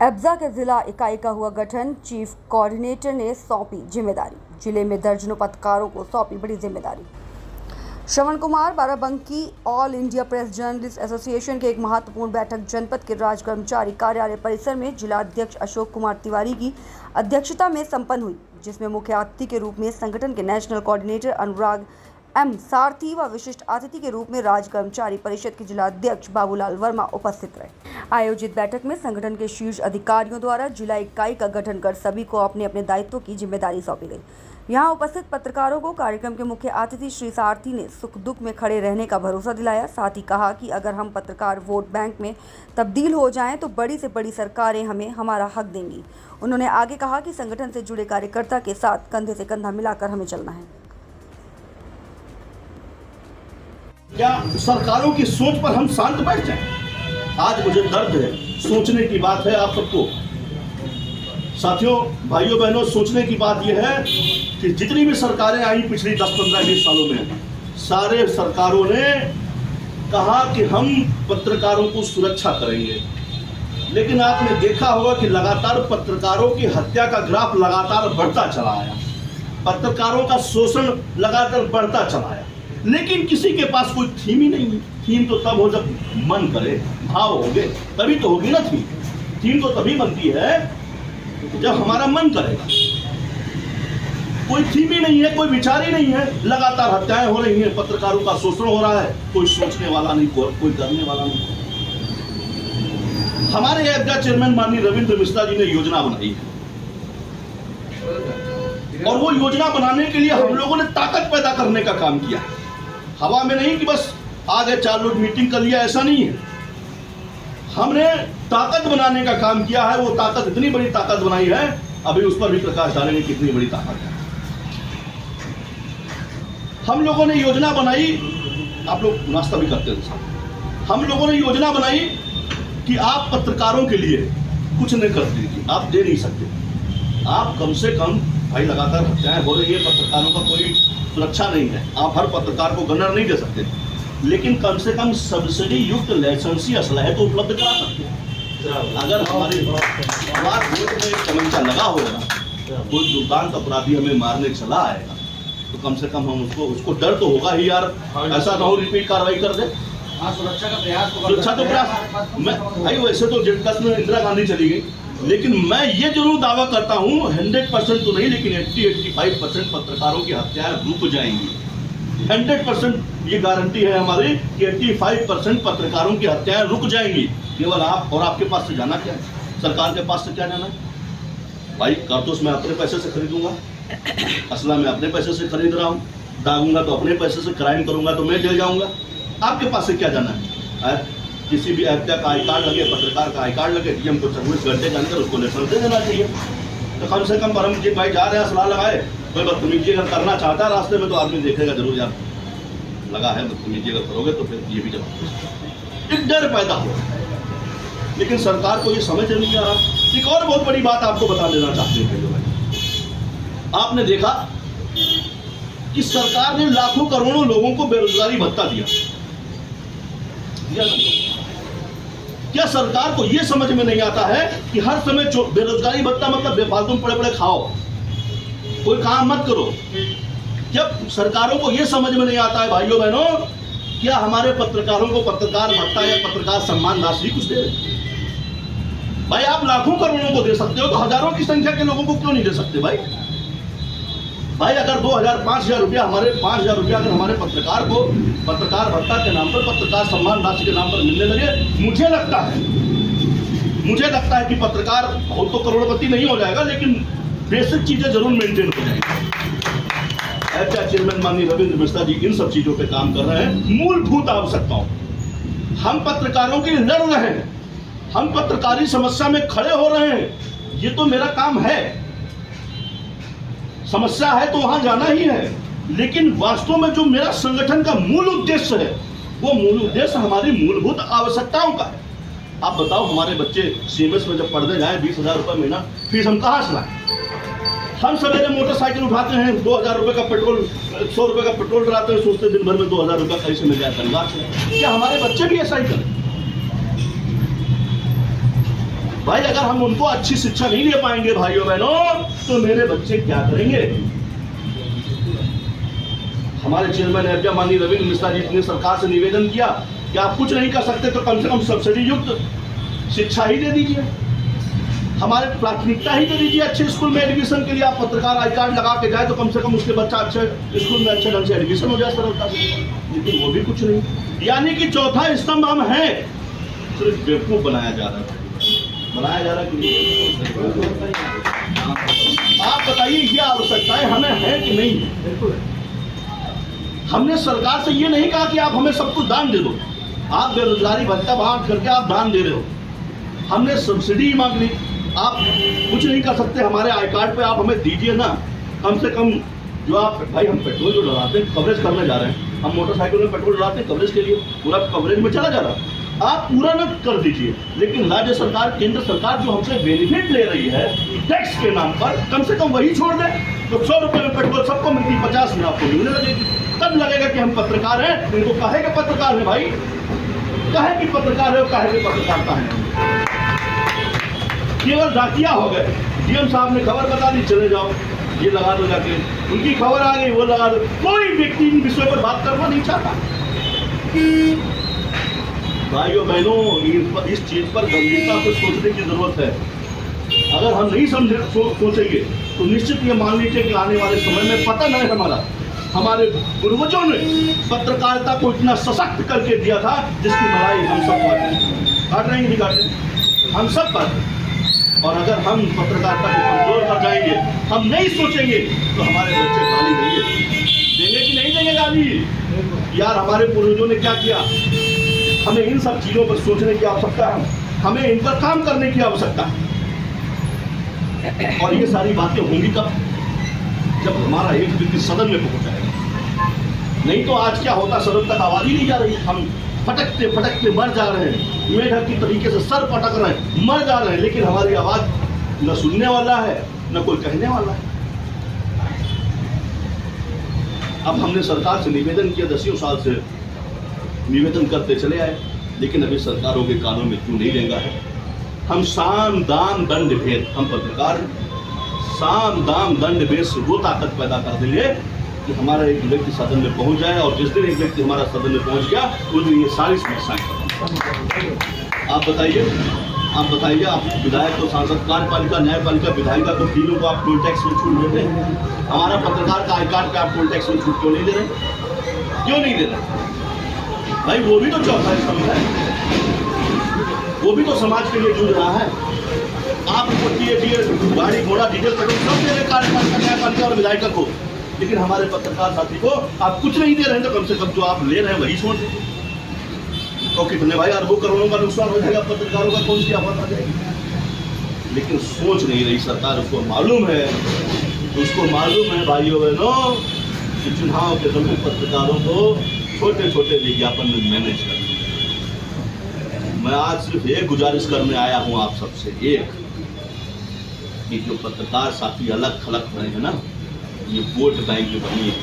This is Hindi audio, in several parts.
एब्जा के जिला इकाई का हुआ गठन, चीफ कोऑर्डिनेटर ने सौंपी जिम्मेदारी। जिले में दर्जनों पत्रकारों को सौंपी बड़ी जिम्मेदारी। Shravan Kumar Barabanki all India press journalist association की एक महत्वपूर्ण बैठक जनपद के राज कर्मचारी कार्यालय परिसर में जिला अध्यक्ष अशोक कुमार तिवारी की अध्यक्षता में संपन्न हुई, जिसमें मुख्य अतिथि के रूप में संगठन के नेशनल कोऑर्डिनेटर अनुराग एम सारथी व विशिष्ट अतिथि के रूप में राज्य कर्मचारी परिषद के जिला अध्यक्ष बाबूलाल वर्मा उपस्थित रहे। आयोजित बैठक में संगठन के शीर्ष अधिकारियों द्वारा जिला इकाई का गठन कर सभी को अपने अपने दायित्वों की जिम्मेदारी सौंपी गई। यहां उपस्थित पत्रकारों को कार्यक्रम के मुख्य अतिथि श्री सारथी ने सुख दुख में खड़े रहने का भरोसा दिलाया। साथ ही कहा कि अगर हम पत्रकार वोट बैंक में तब्दील हो जाएं तो बड़ी से बड़ी सरकारें हमें हमारा हक देंगी। उन्होंने आगे कहा कि संगठन से जुड़े कार्यकर्ता के साथ कंधे से कंधा मिलाकर हमें चलना है। क्या सरकारों की सोच पर हम शांत बैठ जाएं? आज मुझे दर्द है, सोचने की बात है आप सबको। साथियों, भाइयों बहनों, सोचने की बात यह है कि जितनी भी सरकारें आई पिछली 10-15-20 सालों में, सारे सरकारों ने कहा कि हम पत्रकारों को सुरक्षा करेंगे, लेकिन आपने देखा होगा कि लगातार पत्रकारों की हत्या का ग्राफ लगातार बढ़ता चला आया, पत्रकारों का शोषण लगातार बढ़ता चला आया, लेकिन किसी के पास कोई थीम ही नहीं है। थीम तो तब हो जब मन करे, भाव होगे तभी तो होगी ना थीम। थीम तो तभी बनती है जब हमारा मन करेगा। कोई थीम ही नहीं है, कोई विचार ही नहीं है, लगातार हत्याएं हो रही हैं, पत्रकारों का शोषण हो रहा है, कोई सोचने वाला नहीं, कोई करने वाला नहीं। हमारे एब्जा चेयरमैन माननीय रविंद्र मिश्रा जी ने योजना बनाई है, और वो योजना बनाने के लिए हम लोगों ने ताकत पैदा करने का काम किया। हवा में नहीं कि बस आ गए 4 लोग मीटिंग कर लिया, ऐसा नहीं है। हमने ताकत बनाने का काम किया है। वो ताकत इतनी बड़ी ताकत बनाई है, अभी उस पर भी प्रकाश डालेंगे कितनी बड़ी ताकत है। हम लोगों ने योजना बनाई, आप लोग नाश्ता भी करते हैं, हम लोगों ने योजना बनाई कि आप पत्रकारों के लिए कुछ नहीं कर दीजिए, आप दे नहीं सकते। आप कम से कम, भाई लगातार हत्याएं हो रही है, पत्रकारों का कोई सुरक्षा नहीं है, आप हर पत्रकार को गनर नहीं दे सकते, लेकिन कम से कम सब्सिडी युक्त लाइसेंसी असलहे तो उपलब्ध करा सकते हैं। अगर हमारे वोट में तमंचा लगा होगा, कोई दुर्दांत अपराधी हमें मारने चला आएगा, तो कम से कम हम उसको डर तो होगा ही यार, ऐसा ना हो रिपीट कार्रवाई कर दे। सुरक्षा का प्रयास, सुरक्षा तो प्रयास, मैं भाई वैसे तो जेल में इंदिरा गांधी चली गई, लेकिन मैं ये जरूर दावा करता हूँ 100% तो नहीं, लेकिन 80-85% पत्रकारों की हत्याएं रुक जाएंगी। 100% ये गारंटी है हमारी कि 85% पत्रकारों की हत्याएं रुक जाएंगी। केवल आप और आपके पास से जाना क्या है, सरकार के पास से क्या जाना है? भाई कारतूस मैं अपने पैसे से खरीदूंगा, असला मैं अपने पैसे से खरीद रहा हूँ, दागूंगा तो अपने पैसे से, क्राइम करूंगा तो मैं जेल जाऊंगा। आपके पास से क्या जाना है? किसी भी हत्या का आई कार्ड लगे, पत्रकार का आई कार्ड लगे, डीएम को 24 घंटे के अंदर उसको लाइसेंस दे देना चाहिए। तो कम से कम परमजीत भाई जा रहे हैं, सलाह लगाए, कोई बदतमीजी अगर करना चाहता है रास्ते में तो आदमी देखेगा जरूर, यार लगा है, बदतमीजी अगर करोगे तो फिर ये भी जवाब, एक डर पैदा हो। लेकिन सरकार को ये समझ नहीं आ रहा। एक और बहुत बड़ी बात आपको बता देना चाहते हैं, आपने देखा कि सरकार ने लाखों करोड़ों लोगों को बेरोजगारी भत्ता दिया। क्या सरकार को यह समझ में नहीं आता है कि हर समय बेरोजगारी भत्ता मतलब बेफालतू पड़े पड़े खाओ, कोई काम मत करो? जब सरकारों को यह समझ में नहीं आता है भाइयों बहनों, क्या हमारे पत्रकारों को पत्रकार भत्ता या पत्रकार सम्मान राशि कुछ दे? भाई आप लाखों करोड़ों को दे सकते हो, तो हजारों की संख्या के लोगों को क्यों नहीं दे सकते? भाई अगर 2,000-5,000 रुपया, हमारे 5,000 रुपया अगर हमारे पत्रकार को पत्रकार भत्ता के नाम पर, पत्रकार सम्मान राशि के नाम पर मिलने लगे, मुझे लगता है कि पत्रकार बहुत तो करोड़पति नहीं हो जाएगा, लेकिन बेसिक चीजें जरूर मेंटेन हो जाएंगी। एब्जा चेयरमैन माननीय रविंद्र मिश्रा जी इन सब चीजों पे काम कर रहे हैं। मूलभूत आवश्यकताओं, हम पत्रकारों के लिए लड़ रहे हैं, हम पत्रकारी समस्या में खड़े हो रहे हैं, ये तो मेरा काम है। समस्या है तो वहां जाना ही है, लेकिन वास्तव में जो मेरा संगठन का मूल उद्देश्य है, वो मूल उद्देश्य हमारी मूलभूत आवश्यकताओं का है। आप बताओ, हमारे बच्चे सीएमएस में जब पढ़ने जाए 20,000 रुपये महीना फीस हम कहाँ से लाएं? हम सवेरे मोटरसाइकिल उठाते हैं, 2,000 रुपये का पेट्रोल, 100 रुपये का पेट्रोल डलाते हैं, सोचते दिन भर में 2,000 रुपये कहीं से मिल जाए परिवार से। क्या हमारे बच्चे भी ऐसा ही करें? भाई अगर हम उनको अच्छी शिक्षा नहीं दे पाएंगे भाइयों बहनों, तो मेरे बच्चे क्या करेंगे? हमारे चेयरमैन एफजा माननीय रविंद्र मिश्रा जी ने सरकार से निवेदन किया कि आप कुछ नहीं कर सकते तो कम से कम सब्सिडी युक्त शिक्षा ही दे दीजिए, हमारे प्राथमिकता ही दे दीजिए। अच्छे स्कूल में एडमिशन के लिए आप पत्रकार आई कार्ड लगा के जाए तो कम से कम उसके बच्चा अच्छे स्कूल में अच्छे ढंग से एडमिशन हो जाए सरलता से, लेकिन वो भी कुछ नहीं। यानी कि चौथा स्तंभ हम हैं, सिर्फ बेवकूफ बनाया जा रहा है कि आप बताइए ये आवश्यकताएं हमें है कि नहीं? हमने सरकार से ये नहीं कहा कि आप हमें सब कुछ दान दे दो, आप बेरोजगारी भत्ता बांट करके आप दान दे रहे हो। हमने सब्सिडी मांग ली, आप कुछ नहीं कर सकते, हमारे आई कार्ड पे आप हमें दीजिए ना, कम से कम जो आप भाई हम पेट्रोल जो डलाते हैं कवरेज करने जा रहे हैं, हम मोटरसाइकिल में पेट्रोल डलाते हैं कवरेज के लिए, पूरा कवरेज में चला जा रहा है, आप पूरा न कर दीजिए। लेकिन राज्य सरकार केंद्र सरकार जो हमसे बेनिफिट ले रही है टैक्स के नाम पर, कम से कम वही छोड़ दें। तो 100 रुपये में पेट्रोल सबको मिलती, 50 में आपको मिलने लगेगी, तब लगेगा कि हम पत्रकार हैं। इनको कहे के पत्रकार है भाई, कहे कि पत्रकार है, कहे के पत्रकारिता है। केवल डाकिया हो गए, डीएम साहब ने खबर बता दी, चले जाओ ये लगा दो जाके, उनकी खबर आ गई वो लगा दो। कोई व्यक्ति इन विषयों पर बात करना नहीं चाहता। भाइयों बहनों, इस चीज पर गंभीरता से सोचने की जरूरत है। अगर हम नहीं सोचेंगे तो निश्चित ये मान लीजिए कि आने वाले समय में पतन है हमारा। हमारे पूर्वजों ने पत्रकारिता को इतना सशक्त करके दिया था जिसकी मलाई हम सब काट रहे हैं, नहीं काट रहे हम सब पर। और अगर हम पत्रकारिता को कमजोर कर जाएंगे, हम नहीं सोचेंगे, तो हमारे बच्चे गाली देंगे कि नहीं देंगे गाली? यार हमारे पूर्वजों ने क्या किया, हमें इन सब चीजों पर सोचने की आवश्यकता है, हमें इन पर काम करने की आवश्यकता है। और ये सारी बातें होंगी कब? जब हमारा एक व्यक्ति सदन में पहुंच जाएगा। नहीं तो आज क्या होता, सदन तक आवाज ही नहीं जा रही, हम फटकते फटकते मर जा रहे हैं, मेढक की तरीके से सर पटक रहे हैं, मर जा रहे हैं, लेकिन हमारी आवाज न सुनने वाला है न कोई कहने वाला है। अब हमने सरकार से निवेदन किया, 10 साल से निवेदन करते चले आए, लेकिन अभी सरकारों के कानों में क्यों नहीं लेगा है? हम साम दाम दंड भेद, हम पत्रकार साम दाम दंड भेद से वो ताकत पैदा कर देंगे कि हमारा एक व्यक्ति सदन में पहुंच जाए, और जिस दिन एक व्यक्ति हमारा सदन में पहुंच गया उस दिन ये सारी समस्याएं। आप बताइए, आप विधायक तो सांसद, कार्यपालिका, न्यायपालिका, विधायिका, तो तीनों को आप टोल टैक्स में छूट देते हैं। हमारा पत्रकार का आई कार्ड पे आप टोल टैक्स में छूट क्यों नहीं दे रहे? क्यों नहीं दे रहे भाई? वो भी तो चौथा स्तंभ है, वो भी तो समाज के लिए जूझ रहा है। आप गाड़ी घोड़ा डीजल पेट्रोल सब दे रहे कार्यपालिका, न्यायपालिका और विधायिका को, लेकिन हमारे पत्रकार साथी को आप कुछ नहीं दे रहे हैं। तो कम से कम जो आप ले रहे हैं वही छोड़ दीजिए। तो कितने भाई अरबों करोड़ों का नुकसान हो जाएगा पत्रकारों का, कौन सी आफत आ जाएगी? लेकिन सोच नहीं रही सरकार। उसको मालूम है भाइयों बहनों कि चुनाव के समय पत्रकारों को छोटे छोटे विज्ञापन में मैनेज करना। मैं आज सिर्फ एक गुजारिश करने आया हूं आप सबसे, एक कि जो पत्रकार साथी अलग थलग रहे हैं ना, ये वोट बैंक बनी है।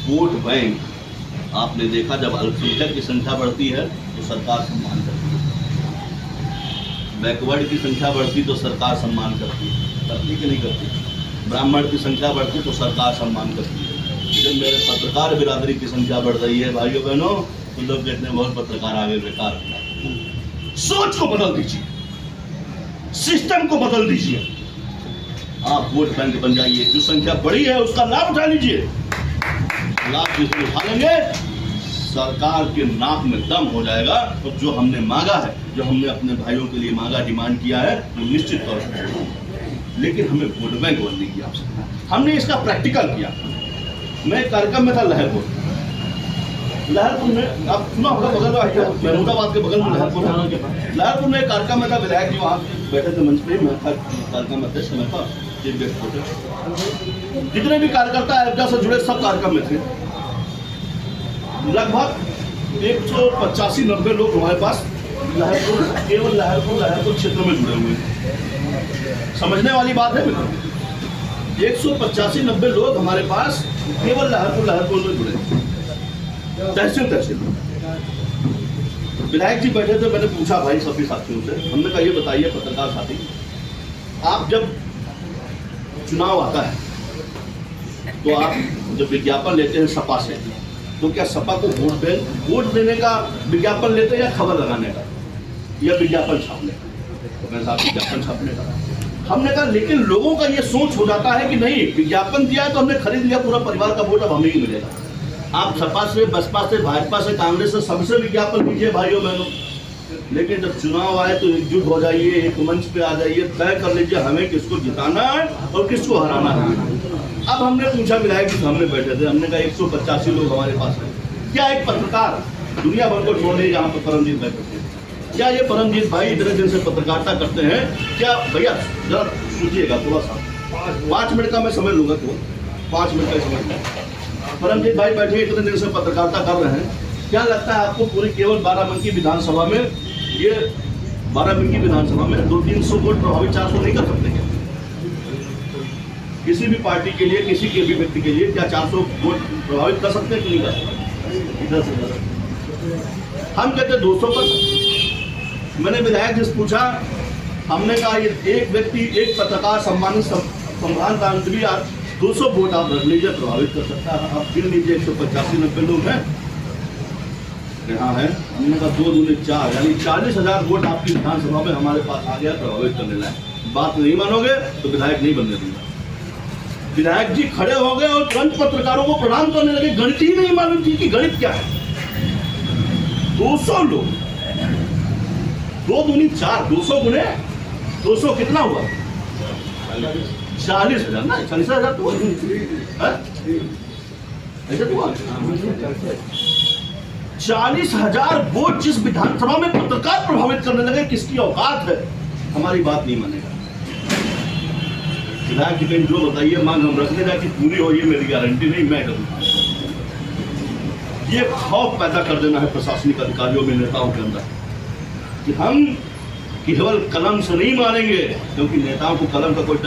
वोट बैंक आपने देखा, जब अल्पसंख्यक की संख्या बढ़ती है तो सरकार सम्मान करती है, बैकवर्ड की संख्या बढ़ती तो सरकार सम्मान करती कि नहीं करती? ब्राह्मण की संख्या बढ़ती तो सरकार सम्मान करती है। जब मेरे पत्रकार बिरादरी की संख्या बढ़ रही है भाइयों बहनों, तो लोग कहते हैं बहुत पत्रकार आगे बेकार। सोच को बदल दीजिए, सिस्टम को बदल दीजिए। आप वोट बैंक बन जाइए, जो संख्या बड़ी है उसका लाभ उठा लीजिए। लाभ जिसमें उठा लेंगे, सरकार के नाक में दम हो जाएगा। और जो हमने मांगा है, जो हमने अपने भाइयों के लिए मांगा, डिमांड किया है, वो निश्चित तौर से, लेकिन हमें वोट बैंक बनने की आवश्यकता है। हमने इसका प्रैक्टिकल किया। मैं कार्यक्रम में था लहरपुर में, आप सुना होगा, बगल में महमूदाबाद के बगल में लहरपुर में एक कार्यक्रम में था। विधायक जी वहाँ बैठे थे मंच पे, मैं था कार्यक्रम अध्यक्ष, मैं था चीफ गेस्ट होते। जितने भी कार्यकर्ता एफजा से जुड़े सब कार्यक्रम में थे। लगभग 185-90 लोग हमारे पास केवल लहरपुर क्षेत्र में जुड़े हुए हैं। समझने वाली बात है मित्रों, 185-90 लोग हमारे पास केवल लहरपुर में जुड़े, तहसील। विधायक जी बैठे थे, मैंने पूछा भाई सभी साथियों से, हमने कहा ये बताइए पत्रकार साथी, आप जब चुनाव आता है तो आप जब विज्ञापन लेते हैं सपा से, तो क्या सपा को वोट देने का विज्ञापन लेते हैं या खबर लगाने का या विज्ञापन छापने का? तो मैं साहब विज्ञापन छापने का। हमने कहा लेकिन लोगों का ये सोच हो जाता है कि नहीं, विज्ञापन दिया है तो हमने खरीद लिया, पूरा परिवार का वोट अब हमें ही मिलेगा। आप सपा से, बसपा से, भाजपा से, कांग्रेस से, सबसे विज्ञापन लीजिए भाइयों बहनों, लेकिन जब चुनाव आए तो एकजुट हो जाइए, एक मंच पे आ जाइए, तय कर लीजिए हमें किसको जिताना है और किसको हराना है। अब हमने पूछा, विधायक जी सामने बैठे थे, हमने कहा 185 लोग हमारे पास हैं, क्या एक पत्रकार दुनिया भर को छोड़ यहाँ पर परमजीत भाई बैठे, क्या ये परमजीत भाई इतने दिन से पत्रकारिता करते हैं? क्या भैया जरा सोचिएगा थोड़ा सा, 5 मिनट का मैं समझ लूंगा, तो 5 मिनट का समझ लूंगा। परमजीत भाई बैठे इतने दिन से पत्रकारिता कर रहे हैं, क्या लगता है आपको पूरी केवल बाराबंकी विधानसभा में, ये बाराबंकी विधानसभा में 200-300 वोट प्रभावित 400 नहीं कर सकते क्या? किसी भी पार्टी के लिए, किसी के भी व्यक्ति के लिए क्या 400 वोट प्रभावित कर सकते हैं कि नहीं कर सकते? इधर से हम कहते 200%। मैंने विधायक जी से पूछा, हमने कहा ये एक व्यक्ति, एक पत्रकार सम्मानित संविधान का अंत भी 200 वोट आप रख लीजिए, प्रभावित कर सकता है। आप गिन लीजिए 185-90 लोग हैं यहाँ है। हमने कहा 2 दूनी 4, यानी 40,000 वोट आपकी विधानसभा में हमारे पास आ गया प्रभावित करने लायक। बात नहीं मानोगे तो विधायक नहीं बनने दूंगा। विधायक जी खड़े हो गए और तुरंत पत्रकारों को प्रणाम करने लगे। गणित ही नहीं मालूम थी कि गणित क्या है। 200 लोग, 2 दूनी 4, 200 गुने 200 कितना हुआ? 40,000 ना, 40,000 तो ऐसे तो 40,000 वोट जिस विधानसभा में पत्रकार प्रभावित करने लगे, किसकी औकात है? हमारी बात नहीं मानेगा विधायक जी। जो बताइए मांग हम रखने जाए कि पूरी हो, ये मेरी गारंटी नहीं, मैं करूँगा। ये खौफ पैदा कर देना है प्रशासनिक अधिकारियों में, नेताओं के अंदर, कि हम केवल कलम से नहीं मानेंगे, क्योंकि नेताओं को कलम का कोई